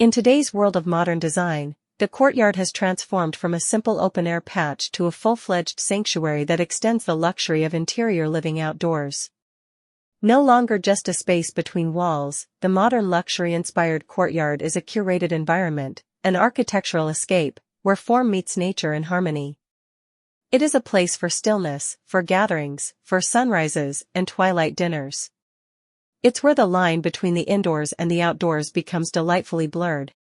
In today's world of modern design, the courtyard has transformed from a simple open-air patch to a full-fledged sanctuary that extends the luxury of interior living outdoors. No longer just a space between walls, the modern luxury-inspired courtyard is a curated environment, an architectural escape, where form meets nature in harmony. It is a place for stillness, for gatherings, for sunrises and twilight dinners. It's where the line between the indoors and the outdoors becomes delightfully blurred.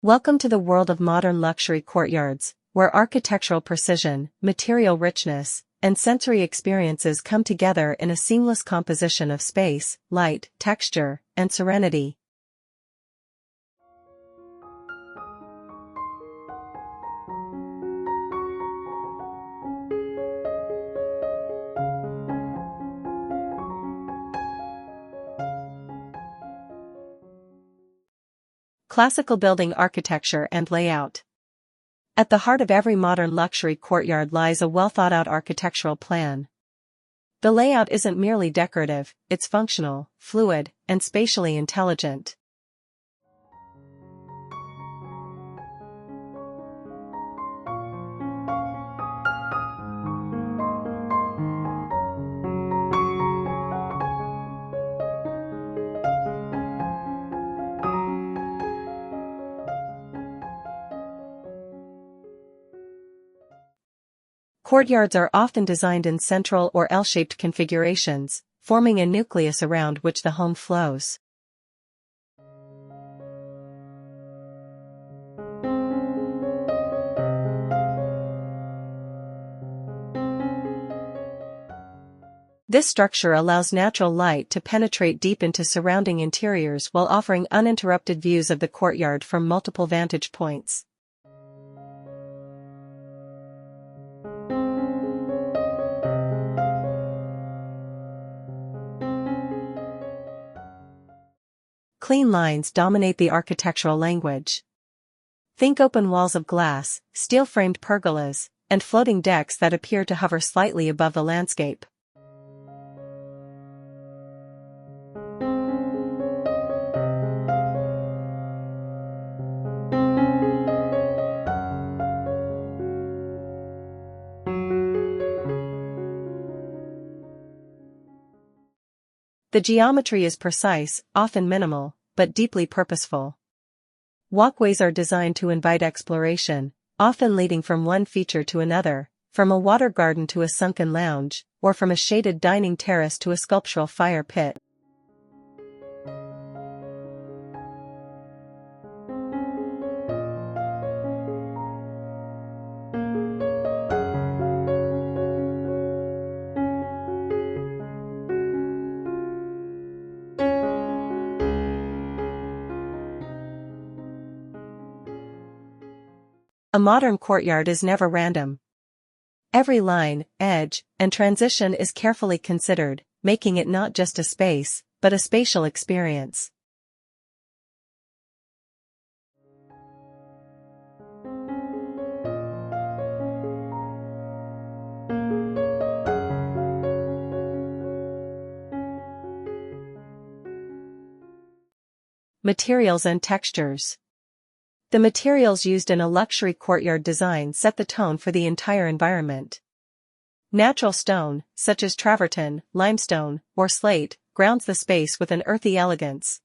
Welcome to the world of modern luxury courtyards, where architectural precision, material richness, and sensory experiences come together in a seamless composition of space, light, texture, and serenity. Classical building architecture and layout. At the heart of every modern luxury courtyard lies a well-thought-out architectural plan. The layout isn't merely decorative, it's functional, fluid, and spatially intelligent. Courtyards are often designed in central or L-shaped configurations, forming a nucleus around which the home flows. This structure allows natural light to penetrate deep into surrounding interiors while offering uninterrupted views of the courtyard from multiple vantage points. Clean lines dominate the architectural language. Think open walls of glass, steel-framed pergolas, and floating decks that appear to hover slightly above the landscape. The geometry is precise, often minimal, but deeply purposeful. Walkways are designed to invite exploration, often leading from one feature to another, from a water garden to a sunken lounge, or from a shaded dining terrace to a sculptural fire pit. A modern courtyard is never random. Every line, edge, and transition is carefully considered, making it not just a space, but a spatial experience. Materials and textures. The materials used in a luxury courtyard design set the tone for the entire environment. Natural stone, such as travertine, limestone, or slate, grounds the space with an earthy elegance.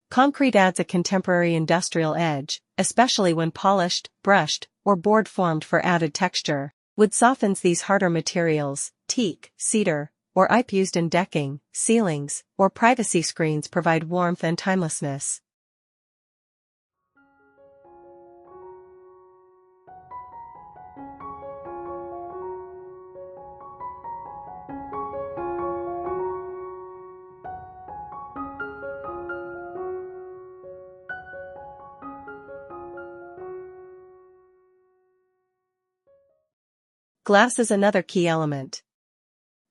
Concrete adds a contemporary industrial edge, especially when polished, brushed, or board-formed for added texture. Wood softens these harder materials. Teak, cedar, or ip used in decking, ceilings, or privacy screens provide warmth and timelessness. Glass is another key element.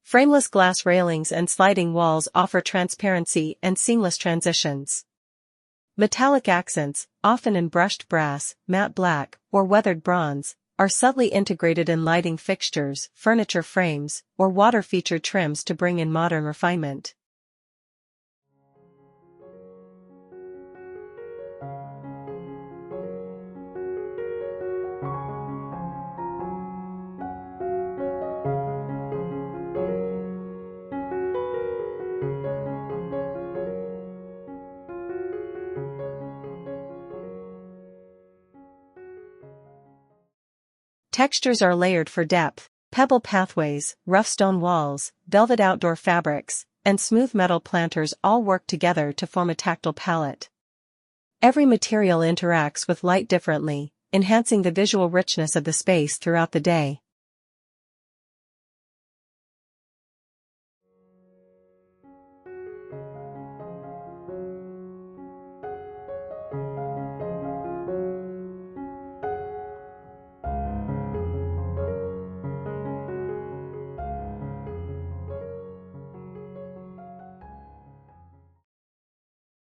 Frameless glass railings and sliding walls offer transparency and seamless transitions. Metallic accents, often in brushed brass, matte black, or weathered bronze, are subtly integrated in lighting fixtures, furniture frames, or water-featured trims to bring in modern refinement. Textures are layered for depth. Pebble pathways, rough stone walls, velvet outdoor fabrics, and smooth metal planters all work together to form a tactile palette. Every material interacts with light differently, enhancing the visual richness of the space throughout the day.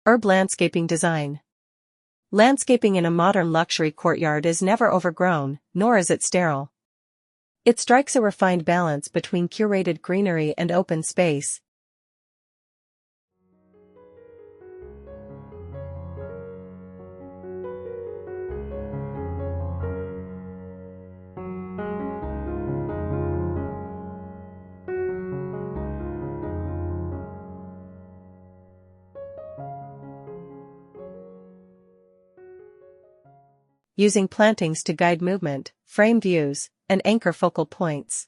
Urban landscaping design. Landscaping in a modern luxury courtyard is never overgrown, nor is it sterile. It strikes a refined balance between curated greenery and open space. Using plantings to guide movement, frame views, and anchor focal points.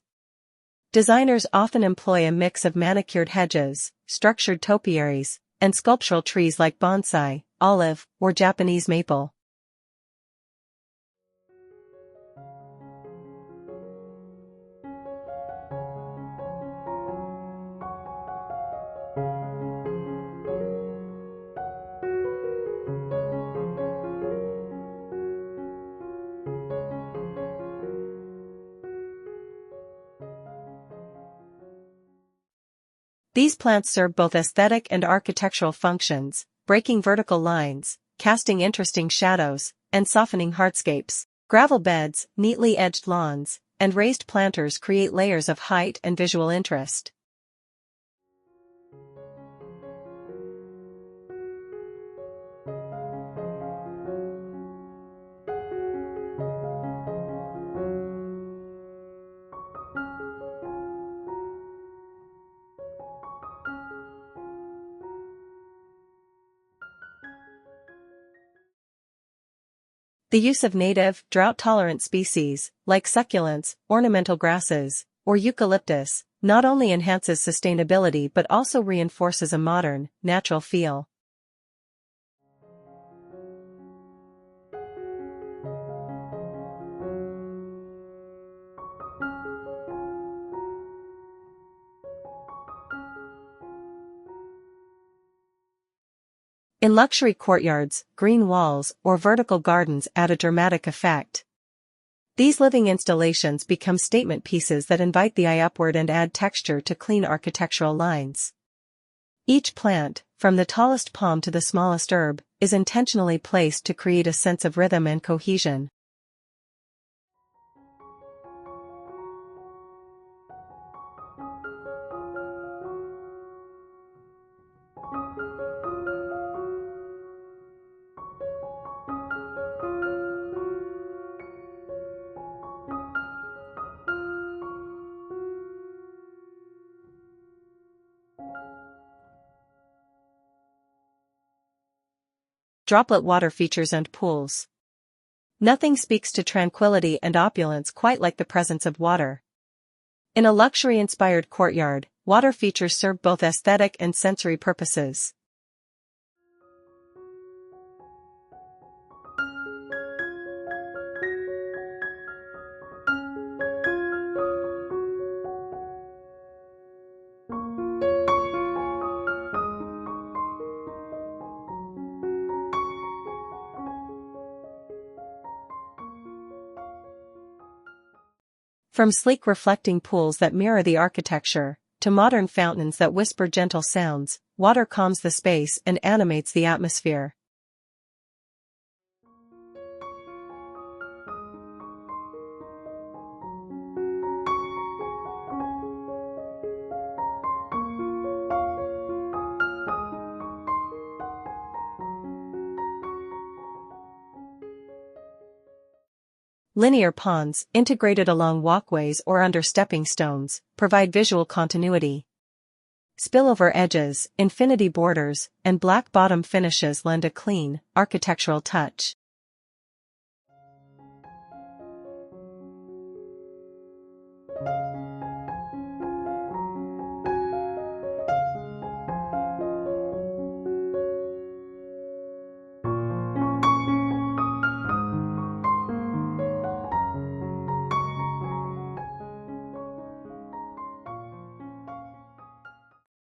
Designers often employ a mix of manicured hedges, structured topiaries, and sculptural trees like bonsai, olive, or Japanese maple. These plants serve both aesthetic and architectural functions, breaking vertical lines, casting interesting shadows, and softening hardscapes. Gravel beds, neatly edged lawns, and raised planters create layers of height and visual interest. The use of native, drought-tolerant species, like succulents, ornamental grasses, or eucalyptus, not only enhances sustainability but also reinforces a modern, natural feel. In luxury courtyards, green walls or vertical gardens add a dramatic effect. These living installations become statement pieces that invite the eye upward and add texture to clean architectural lines. Each plant, from the tallest palm to the smallest herb, is intentionally placed to create a sense of rhythm and cohesion. Droplet water features and pools. Nothing speaks to tranquility and opulence quite like the presence of water. In a luxury-inspired courtyard, water features serve both aesthetic and sensory purposes. From sleek reflecting pools that mirror the architecture, to modern fountains that whisper gentle sounds, water calms the space and animates the atmosphere. Linear ponds, integrated along walkways or under stepping stones, provide visual continuity. Spillover edges, infinity borders, and black bottom finishes lend a clean, architectural touch.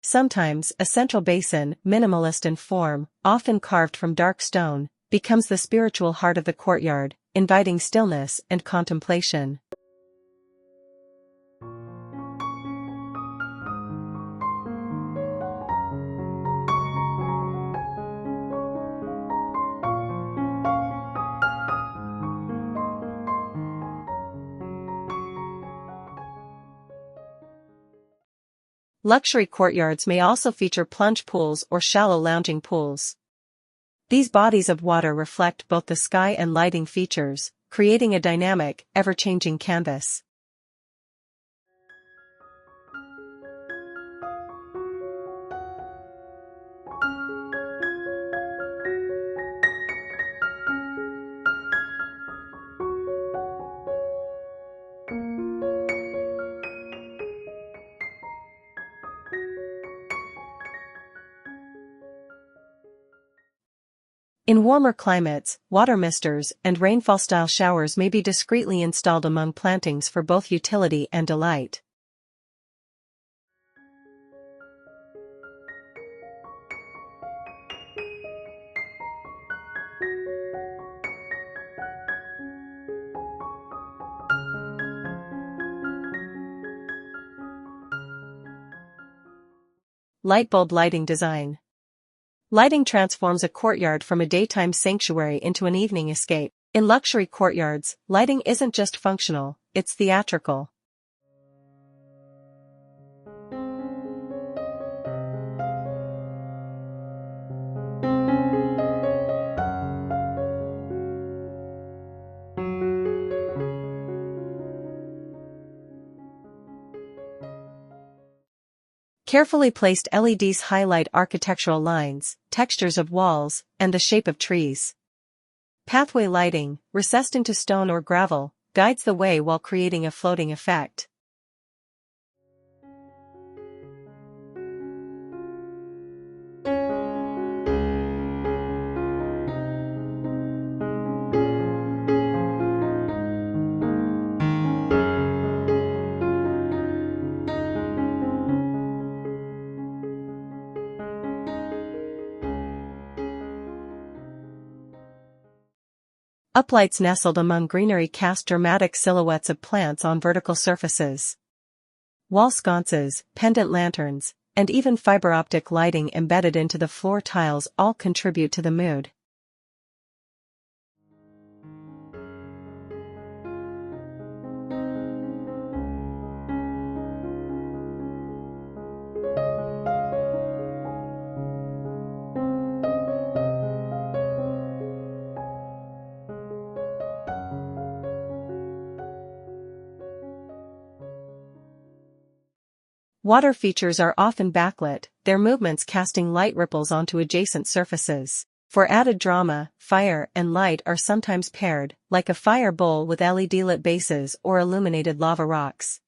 Sometimes, a central basin, minimalist in form, often carved from dark stone, becomes the spiritual heart of the courtyard, inviting stillness and contemplation. Luxury courtyards may also feature plunge pools or shallow lounging pools. These bodies of water reflect both the sky and lighting features, creating a dynamic, ever-changing canvas. In warmer climates, water misters and rainfall-style showers may be discreetly installed among plantings for both utility and delight. Light bulb lighting design. Lighting transforms a courtyard from a daytime sanctuary into an evening escape. In luxury courtyards, lighting isn't just functional, it's theatrical. Carefully placed LEDs highlight architectural lines, textures of walls, and the shape of trees. Pathway lighting, recessed into stone or gravel, guides the way while creating a floating effect. Uplights nestled among greenery cast dramatic silhouettes of plants on vertical surfaces. Wall sconces, pendant lanterns, and even fiber optic lighting embedded into the floor tiles all contribute to the mood. Water features are often backlit, their movements casting light ripples onto adjacent surfaces. For added drama, fire and light are sometimes paired, like a fire bowl with LED-lit bases or illuminated lava rocks.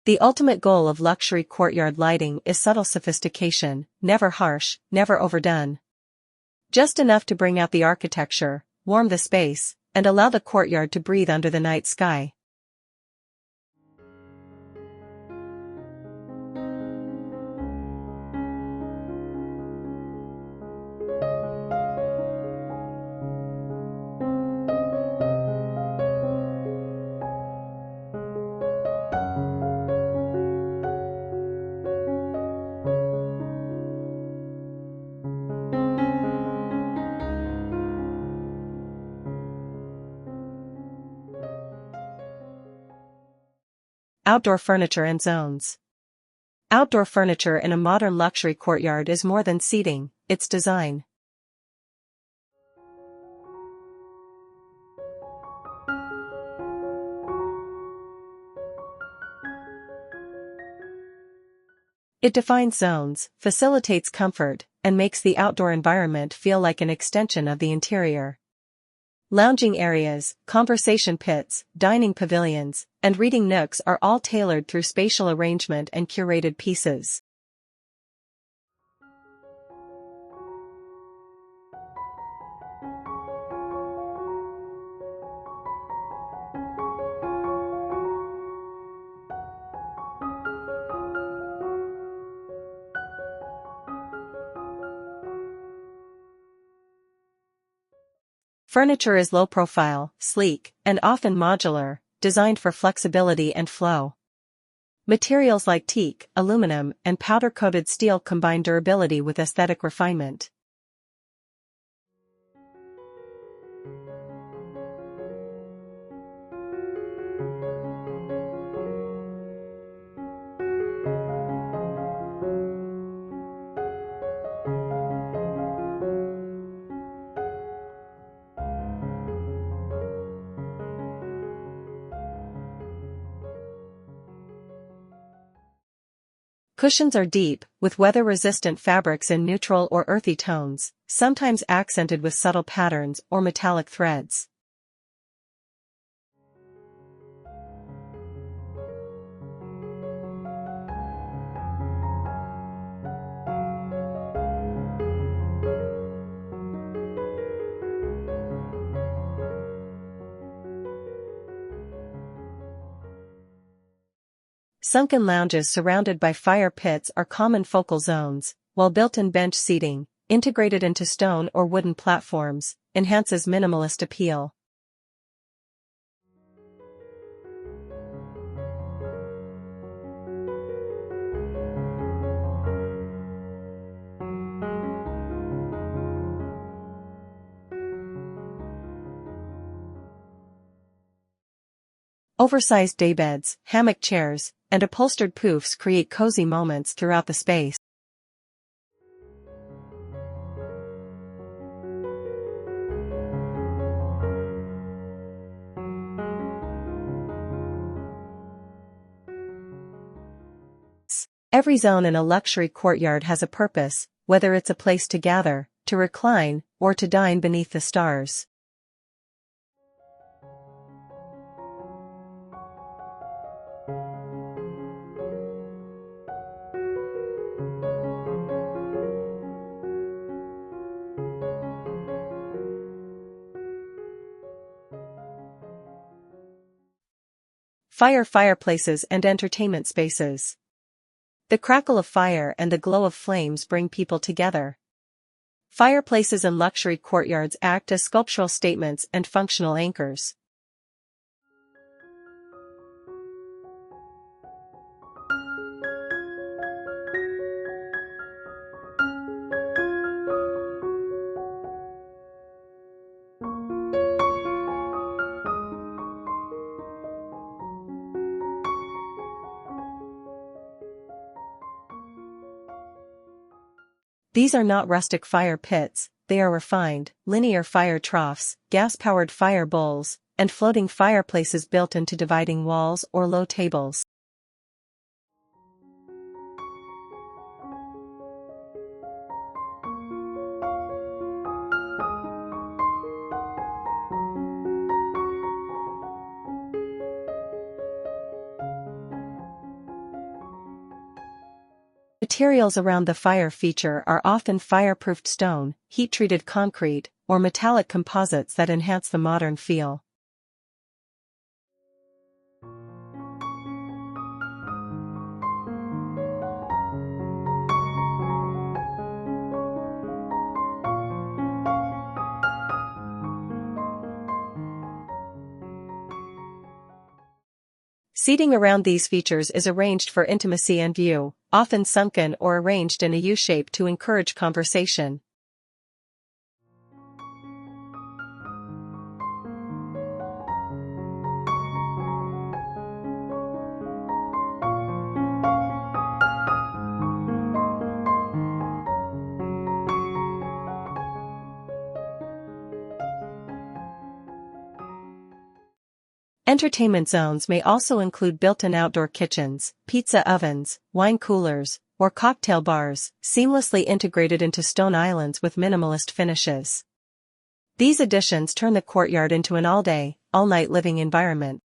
The ultimate goal of luxury courtyard lighting is subtle sophistication, never harsh, never overdone. Just enough to bring out the architecture, warm the space, and allow the courtyard to breathe under the night sky. Outdoor furniture and zones. Outdoor furniture in a modern luxury courtyard is more than seating, it's design. It defines zones, facilitates comfort, and makes the outdoor environment feel like an extension of the interior. Lounging areas, conversation pits, dining pavilions, and reading nooks are all tailored through spatial arrangement and curated pieces. Furniture is low profile, sleek, and often modular, designed for flexibility and flow. Materials like teak, aluminum, and powder-coated steel combine durability with aesthetic refinement. Cushions are deep, with weather-resistant fabrics in neutral or earthy tones, sometimes accented with subtle patterns or metallic threads. Sunken lounges surrounded by fire pits are common focal zones, while built-in bench seating, integrated into stone or wooden platforms, enhances minimalist appeal. Oversized daybeds, hammock chairs, and upholstered poufs create cozy moments throughout the space. Every zone in a luxury courtyard has a purpose, whether it's a place to gather, to recline, or to dine beneath the stars. Fireplaces and entertainment spaces. The crackle of fire and the glow of flames bring people together. Fireplaces in luxury courtyards act as sculptural statements and functional anchors. These are not rustic fire pits, they are refined, linear fire troughs, gas-powered fire bowls, and floating fireplaces built into dividing walls or low tables. Materials around the fire feature are often fireproofed stone, heat-treated concrete, or metallic composites that enhance the modern feel. Seating around these features is arranged for intimacy and view, often sunken or arranged in a U-shape to encourage conversation. Entertainment zones may also include built-in outdoor kitchens, pizza ovens, wine coolers, or cocktail bars, seamlessly integrated into stone islands with minimalist finishes. These additions turn the courtyard into an all-day, all-night living environment.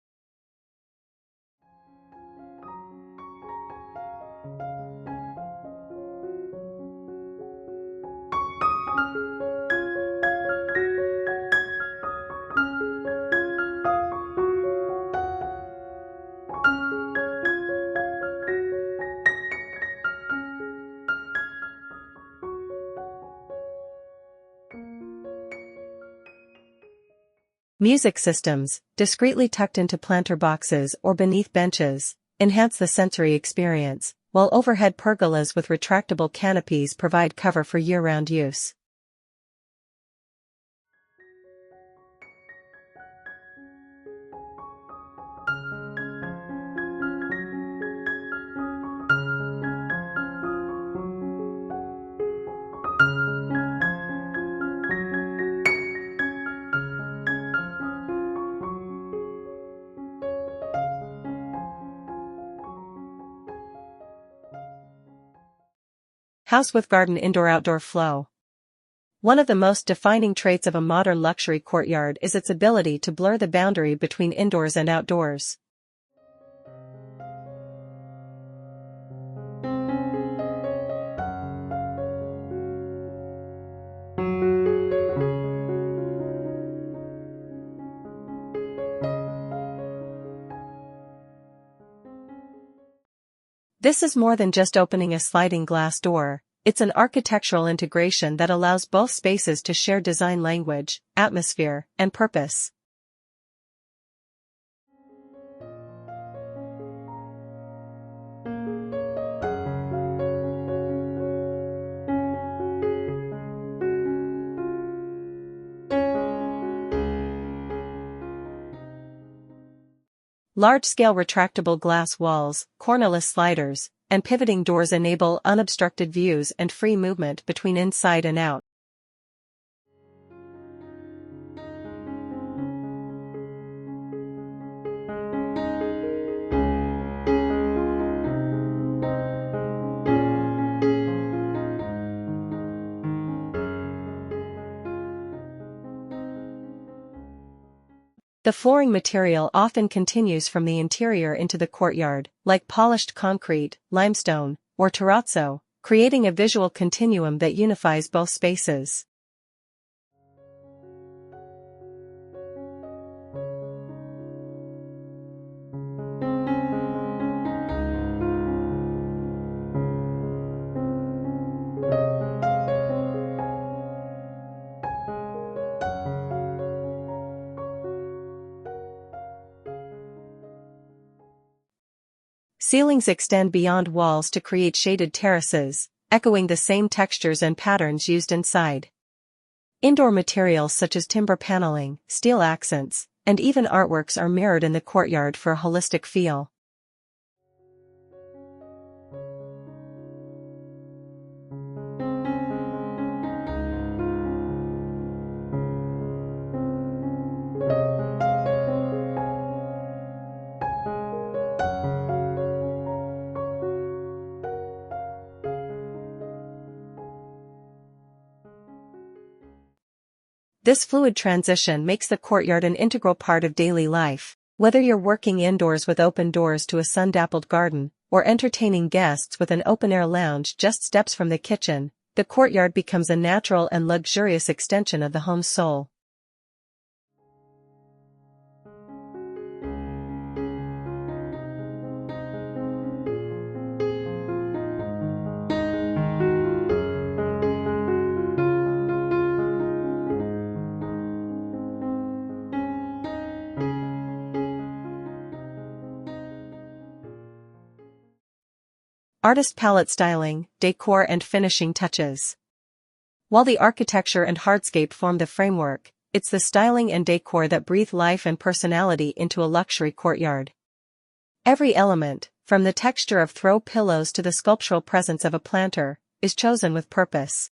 Music systems, discreetly tucked into planter boxes or beneath benches, enhance the sensory experience, while overhead pergolas with retractable canopies provide cover for year-round use. House with garden indoor-outdoor flow. One of the most defining traits of a modern luxury courtyard is its ability to blur the boundary between indoors and outdoors. This is more than just opening a sliding glass door, it's an architectural integration that allows both spaces to share design language, atmosphere, and purpose. Large-scale retractable glass walls, cornerless sliders, and pivoting doors enable unobstructed views and free movement between inside and out. The flooring material often continues from the interior into the courtyard, like polished concrete, limestone, or terrazzo, creating a visual continuum that unifies both spaces. Ceilings extend beyond walls to create shaded terraces, echoing the same textures and patterns used inside. Indoor materials such as timber paneling, steel accents, and even artworks are mirrored in the courtyard for a holistic feel. This fluid transition makes the courtyard an integral part of daily life. Whether you're working indoors with open doors to a sun-dappled garden, or entertaining guests with an open-air lounge just steps from the kitchen, the courtyard becomes a natural and luxurious extension of the home's soul. Artist palette styling, decor and finishing touches. While the architecture and hardscape form the framework, it's the styling and decor that breathe life and personality into a luxury courtyard. Every element, from the texture of throw pillows to the sculptural presence of a planter, is chosen with purpose.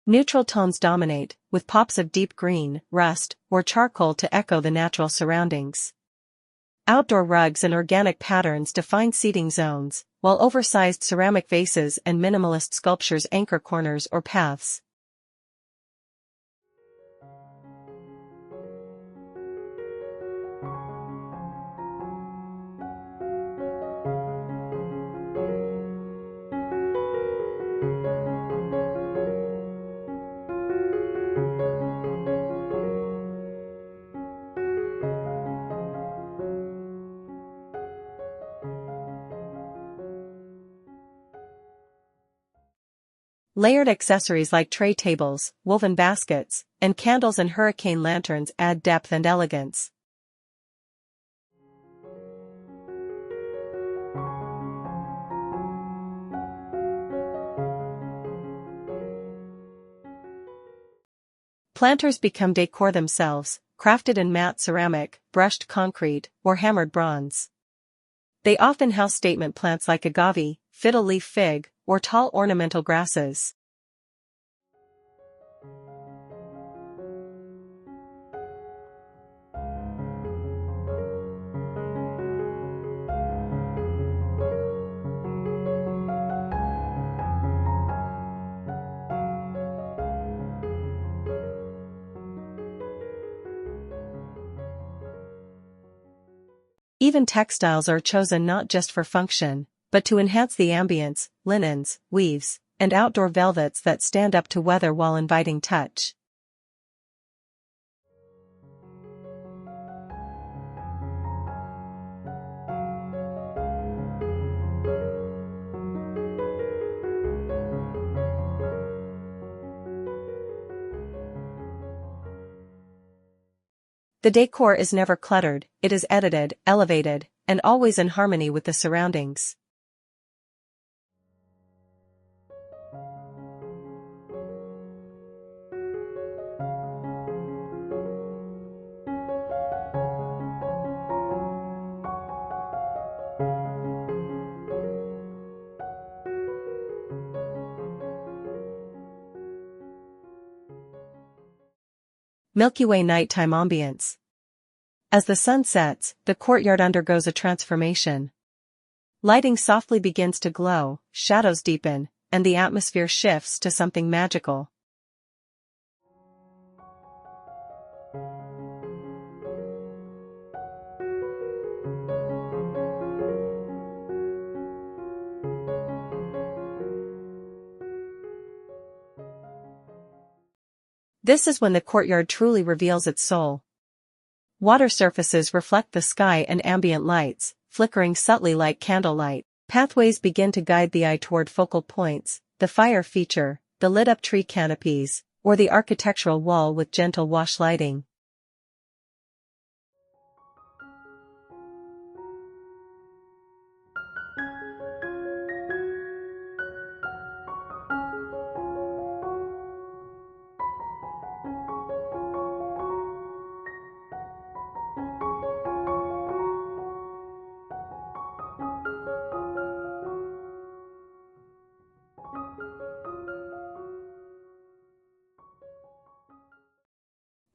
Neutral tones dominate, with pops of deep green, rust, or charcoal to echo the natural surroundings. Outdoor rugs and organic patterns define seating zones, while oversized ceramic vases and minimalist sculptures anchor corners or paths. Layered accessories like tray tables, woven baskets, and candles and hurricane lanterns add depth and elegance. Planters become decor themselves, crafted in matte ceramic, brushed concrete, or hammered bronze. They often house statement plants like agave, fiddle leaf fig, or tall ornamental grasses. Even textiles are chosen not just for function, but to enhance the ambience: linens, weaves, and outdoor velvets that stand up to weather while inviting touch. The decor is never cluttered, it is edited, elevated, and always in harmony with the surroundings. Milky Way nighttime ambience. As the sun sets, the courtyard undergoes a transformation. Lighting softly begins to glow, shadows deepen, and the atmosphere shifts to something magical. This is when the courtyard truly reveals its soul. Water surfaces reflect the sky and ambient lights, flickering subtly like candlelight. Pathways begin to guide the eye toward focal points: the fire feature, the lit-up tree canopies, or the architectural wall with gentle wash lighting.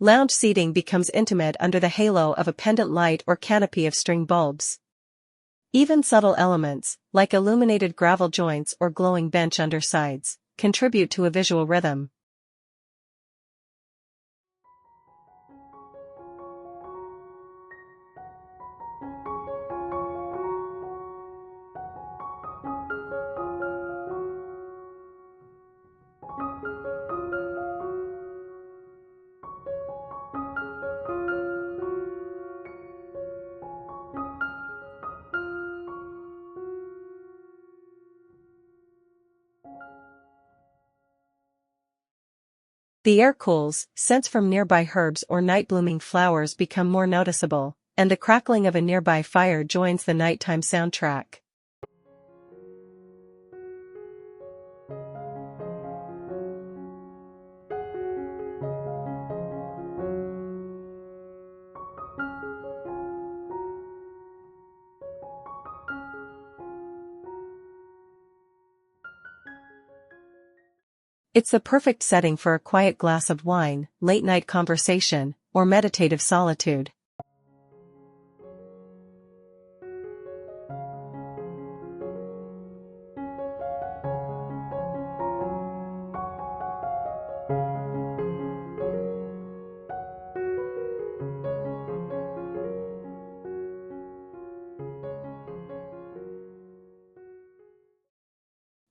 Lounge seating becomes intimate under the halo of a pendant light or canopy of string bulbs. Even subtle elements, like illuminated gravel joints or glowing bench undersides, contribute to a visual rhythm. The air cools, scents from nearby herbs or night-blooming flowers become more noticeable, and the crackling of a nearby fire joins the nighttime soundtrack. It's the perfect setting for a quiet glass of wine, late-night conversation, or meditative solitude.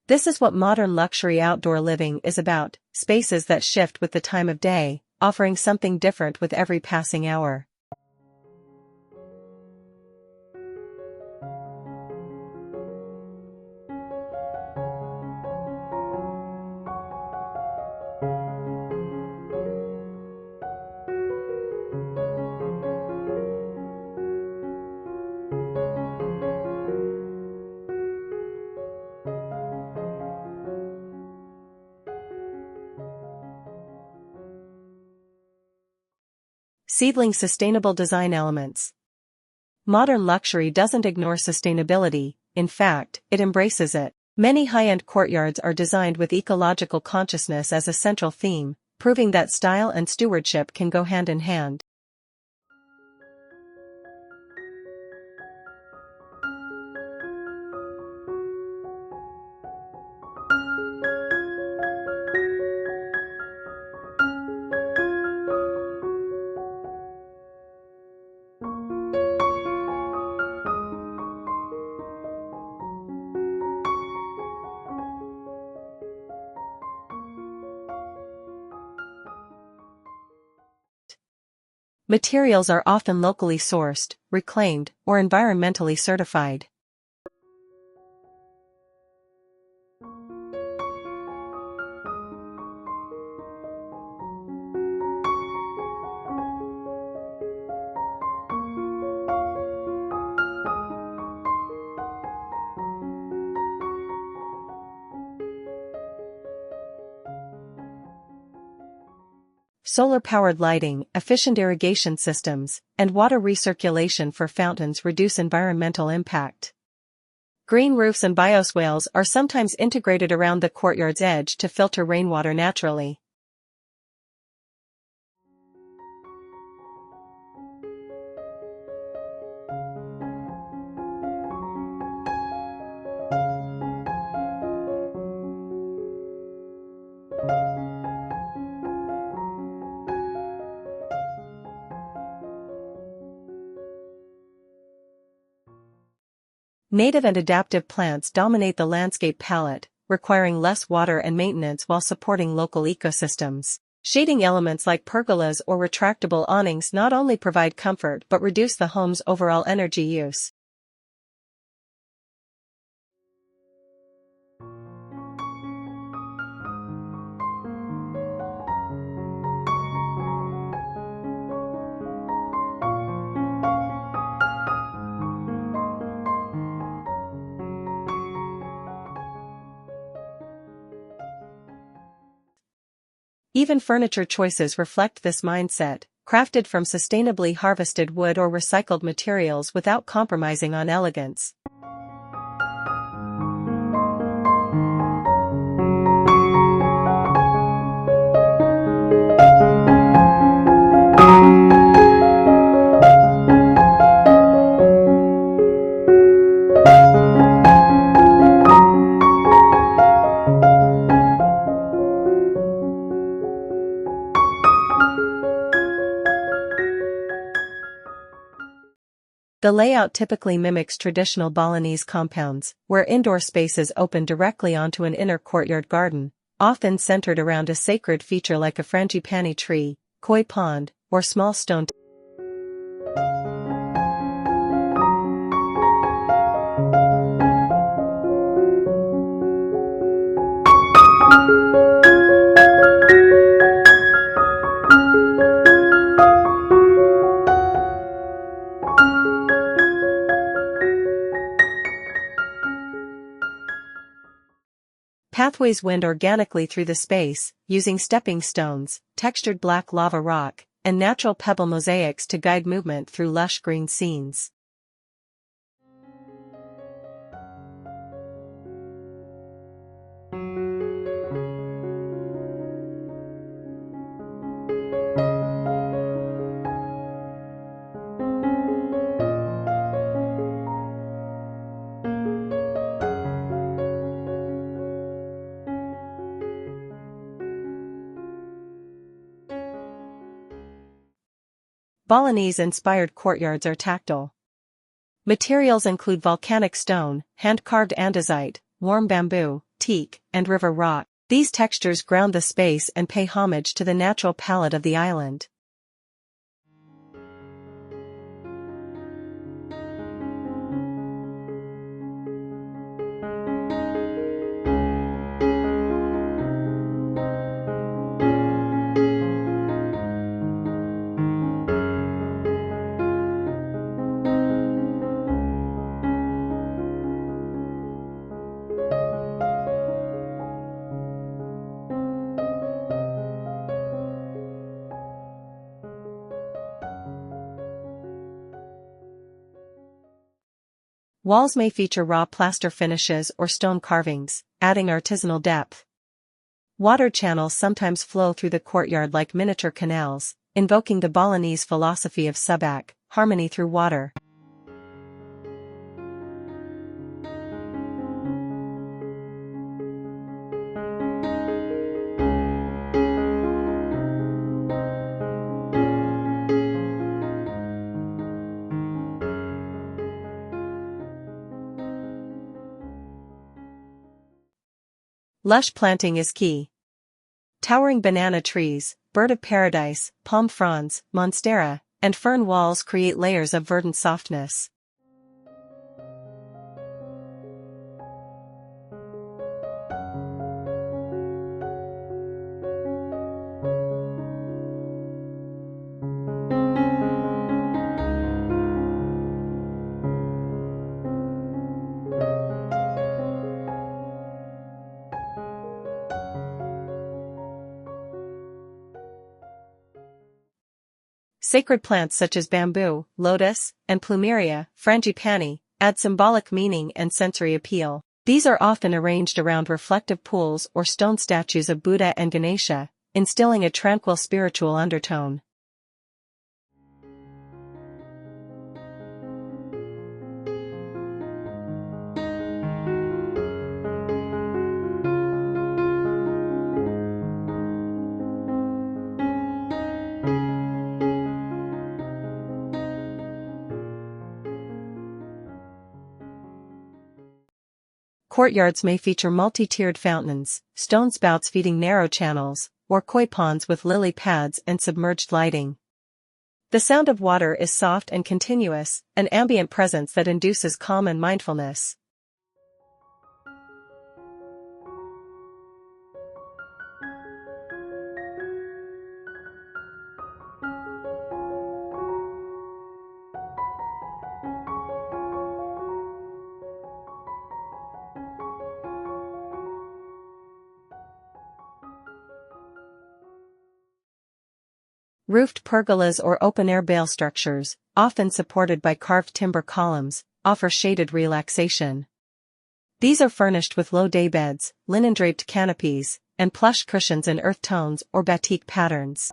This is what modern luxury outdoor living is about, spaces that shift with the time of day, offering something different with every passing hour. Seedling sustainable design elements. Modern luxury doesn't ignore sustainability, in fact, it embraces it. Many high-end courtyards are designed with ecological consciousness as a central theme, proving that style and stewardship can go hand in hand. Materials are often locally sourced, reclaimed, or environmentally certified. Solar-powered lighting, efficient irrigation systems, and water recirculation for fountains reduce environmental impact. Green roofs and bioswales are sometimes integrated around the courtyard's edge to filter rainwater naturally. Native and adaptive plants dominate the landscape palette, requiring less water and maintenance while supporting local ecosystems. Shading elements like pergolas or retractable awnings not only provide comfort but reduce the home's overall energy use. Even furniture choices reflect this mindset, crafted from sustainably harvested wood or recycled materials without compromising on elegance. The layout typically mimics traditional Balinese compounds, where indoor spaces open directly onto an inner courtyard garden, often centered around a sacred feature like a frangipani tree, koi pond, or small stone. Pathways wind organically through the space, using stepping stones, textured black lava rock, and natural pebble mosaics to guide movement through lush green scenes. Balinese-inspired courtyards are tactile. Materials include volcanic stone, hand-carved andesite, warm bamboo, teak, and river rock. These textures ground the space and pay homage to the natural palette of the island. Walls may feature raw plaster finishes or stone carvings, adding artisanal depth. Water channels sometimes flow through the courtyard like miniature canals, invoking the Balinese philosophy of subak, harmony through water. Lush planting is key. Towering banana trees, bird of paradise, palm fronds, monstera, and fern walls create layers of verdant softness. Sacred plants such as bamboo, lotus, and plumeria, frangipani, add symbolic meaning and sensory appeal. These are often arranged around reflective pools or stone statues of Buddha and Ganesha, instilling a tranquil spiritual undertone. Courtyards may feature multi-tiered fountains, stone spouts feeding narrow channels, or koi ponds with lily pads and submerged lighting. The sound of water is soft and continuous, an ambient presence that induces calm and mindfulness. Roofed pergolas or open-air bale structures, often supported by carved timber columns, offer shaded relaxation. These are furnished with low daybeds, linen-draped canopies, and plush cushions in earth tones or batik patterns.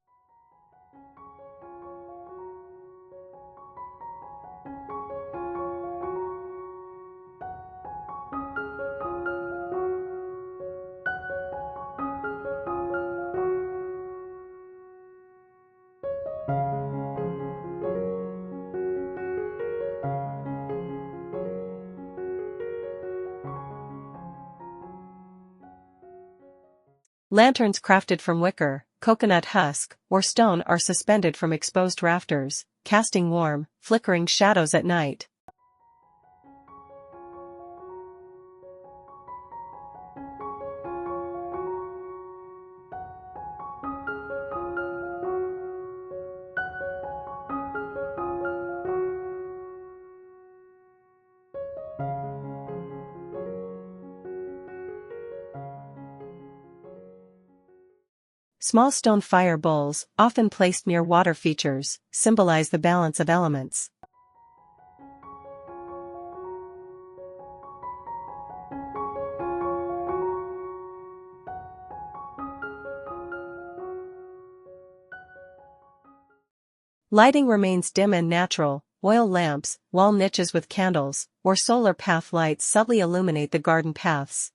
Lanterns crafted from wicker, coconut husk, or stone are suspended from exposed rafters, casting warm, flickering shadows at night. Small stone fire bowls, often placed near water features, symbolize the balance of elements. Lighting remains dim and natural. Oil lamps, wall niches with candles, or solar path lights subtly illuminate the garden paths.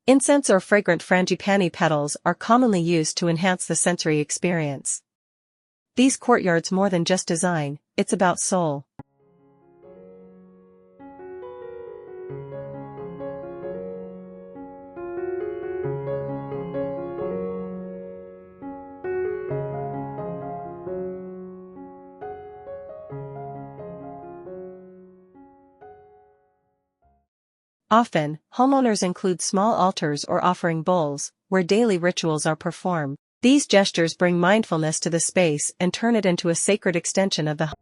Incense or fragrant frangipani petals are commonly used to enhance the sensory experience. These courtyards more than just design, it's about soul. Often, homeowners include small altars or offering bowls, where daily rituals are performed. These gestures bring mindfulness to the space and turn it into a sacred extension of the home.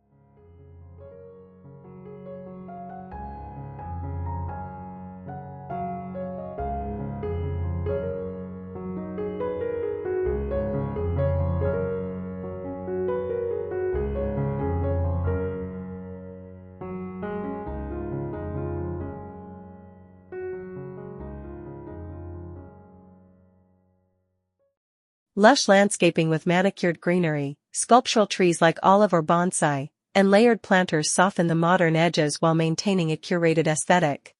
Lush landscaping with manicured greenery, sculptural trees like olive or bonsai, and layered planters soften the modern edges while maintaining a curated aesthetic.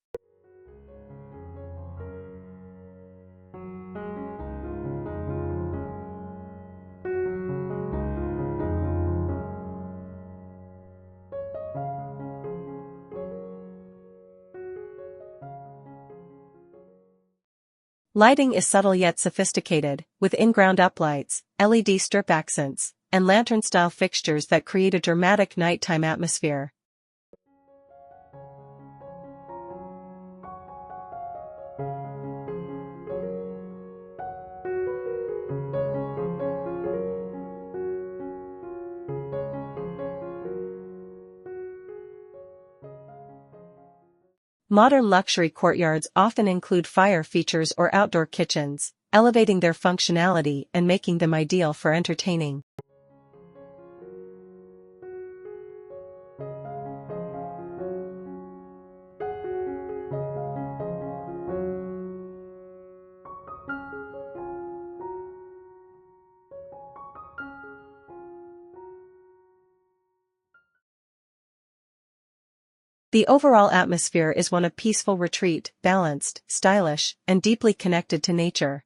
Lighting is subtle yet sophisticated, with in-ground uplights, LED strip accents, and lantern-style fixtures that create a dramatic nighttime atmosphere. Modern luxury courtyards often include fire features or outdoor kitchens, elevating their functionality and making them ideal for entertaining. The overall atmosphere is one of peaceful retreat, balanced, stylish, and deeply connected to nature.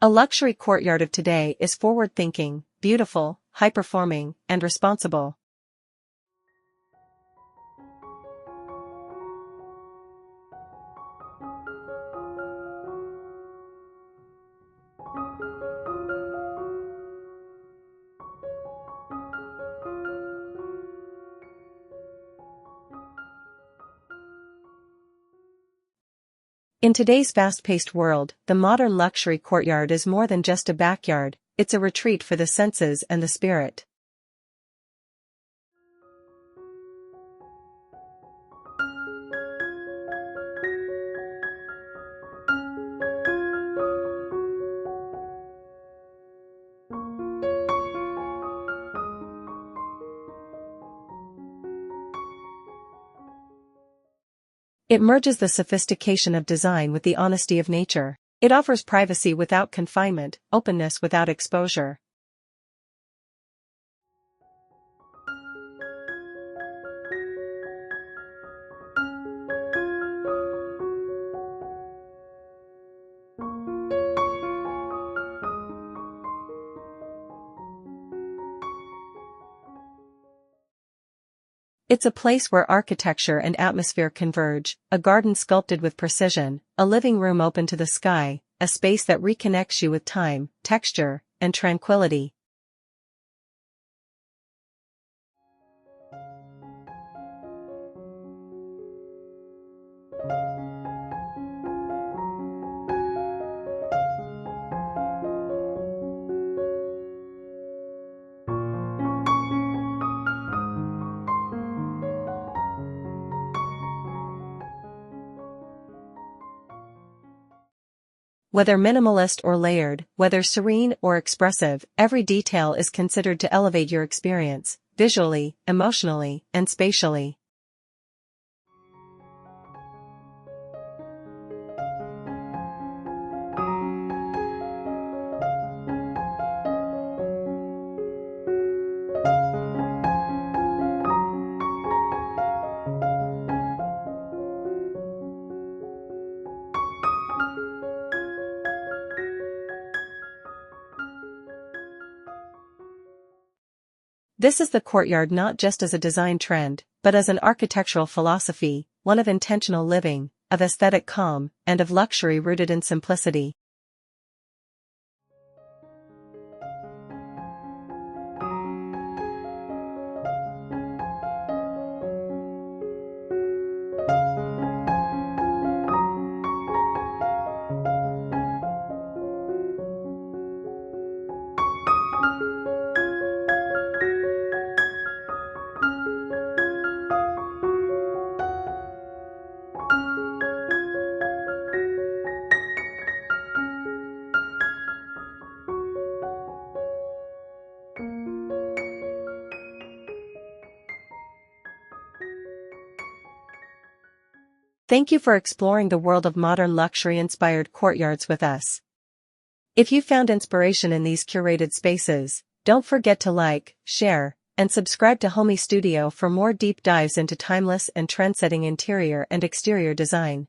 A luxury courtyard of today is forward-thinking, beautiful, high-performing, and responsible. In today's fast-paced world, the modern luxury courtyard is more than just a backyard, it's a retreat for the senses and the spirit. It merges the sophistication of design with the honesty of nature. It offers privacy without confinement, openness without exposure. It's a place where architecture and atmosphere converge, a garden sculpted with precision, a living room open to the sky, a space that reconnects you with time, texture, and tranquility. Whether minimalist or layered, whether serene or expressive, every detail is considered to elevate your experience, visually, emotionally, and spatially. This is the courtyard not just as a design trend, but as an architectural philosophy, one of intentional living, of aesthetic calm, and of luxury rooted in simplicity. Thank you for exploring the world of modern luxury-inspired courtyards with us. If you found inspiration in these curated spaces, don't forget to like, share, and subscribe to Homey Studio for more deep dives into timeless and trendsetting interior and exterior design.